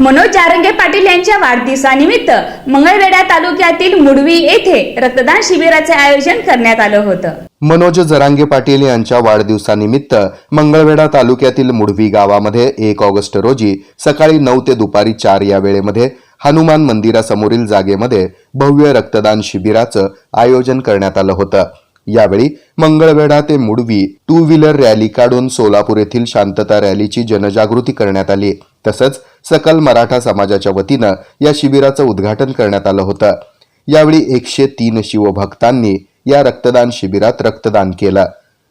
मनोज जारंगे पाटील यांच्या वाढदिवसानिमित्त मंगळवेढा तालुक्यातील मुडवी येथे रक्तदान शिबिराचे आयोजन करण्यात आलं होतं. मनोज जरांगे पाटील यांच्या वाढदिवसानिमित्त मंगळवेढा तालुक्यातील मुडवी गावामध्ये 1 ऑगस्ट रोजी सकाळी 9 ते दुपारी 4 या वेळेमध्ये हनुमान मंदिरासमोरील जागेमध्ये भव्य रक्तदान शिबिराचं आयोजन करण्यात आलं होतं. यावेळी मंगळवेढा ते मुडवी 2 व्हीलर रॅली काढून सोलापूर येथील शांतता रॅलीची जनजागृती करण्यात आली. तसंच सकल मराठा समाजाच्या वतीनं या शिबिराचं उद्घाटन करण्यात आलं होतं. यावेळी 103 शिवभक्तांनी या रक्तदान शिबिरात रक्तदान केलं.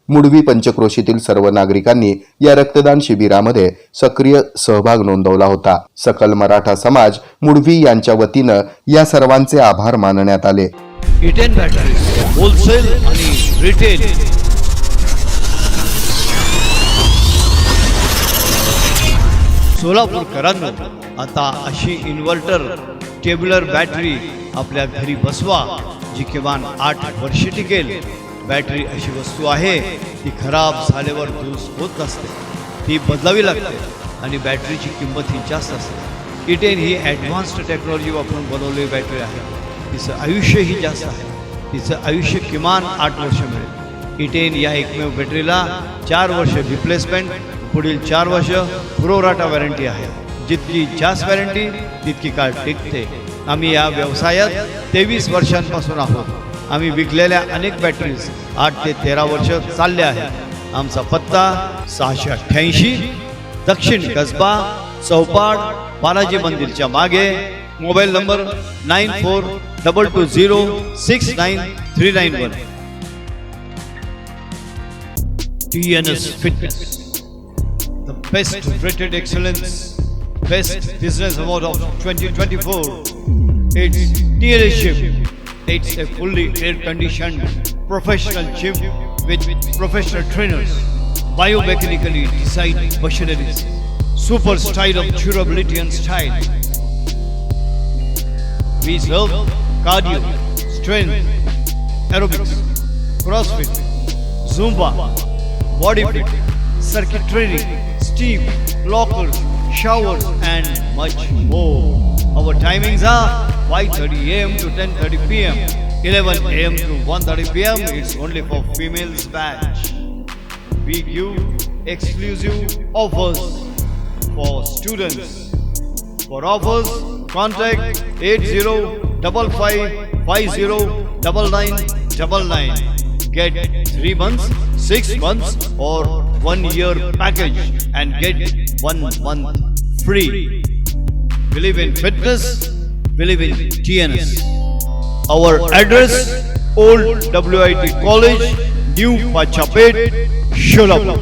मुडवी पंचक्रोशीतील सर्व नागरिकांनी या रक्तदान शिबिरामध्ये सक्रिय सहभाग नोंदवला होता. सकल मराठा समाज मुडवी यांच्या वतीनं या सर्वांचे आभार मानण्यात आले. इटेन बॅटरीज होलसेल आणि रिटेल सोलापूरकरांनो, आता अशी इन्व्हर्टर टेब्युलर बॅटरी आपल्या घरी बसवा जी किमान 8 वर्ष टिकेल. बॅटरी अशी वस्तू आहे ती खराब झाल्यावर दुरुस्त होत नसते, ती बदलावी लागते आणि बॅटरीची किंमत ही जास्त असते. इटेन ही ॲडव्हान्स्ड टेक्नॉलॉजी वापरून बनवलेली बॅटरी आहे. तिचं आयुष्यही जास्त आहे. तिचं आयुष्य किमान 8 वर्ष मिळेल. इटेन या एकमेव बॅटरीला 4 वर्ष रिप्लेसमेंट, पुढील 4 वर्ष प्रोराटा वॉरंटी आहे. जितकी जास्त वॉरंटी तितकी काळ टिकते. आम्ही या व्यवसायात 23 वर्षांपासून आहोत. आम्ही विकलेल्या अनेक बॅटरीज 8 ते 13 वर्ष चालल्या आहेत. आमचा पत्ता 688 दक्षिण कसबा चौपाड बालाजी मंदिरच्या मागे. Mobile number 9422069391. TNS Fitness, the best rated excellence, best business award of 2024. It's TNS Gym. It's a fully air-conditioned professional gym with professional trainers, biomechanically designed machineries, super style of durability and style. We serve cardio, strength, aerobics, crossfit, zumba, body fit, circuit training, steam, lockers, showers and much more. Our timings are 5:30 AM to 10:30 PM, 11 AM to 1:30 PM. It's only for females batch. We give exclusive offers for students. For offers, contact 8055509999. Get 3 months, 6 months or 1 year package and get 1 month free. Believe in fitness, believe in TNS. Our address, Old WIT College, New Pachapet, Sholapur.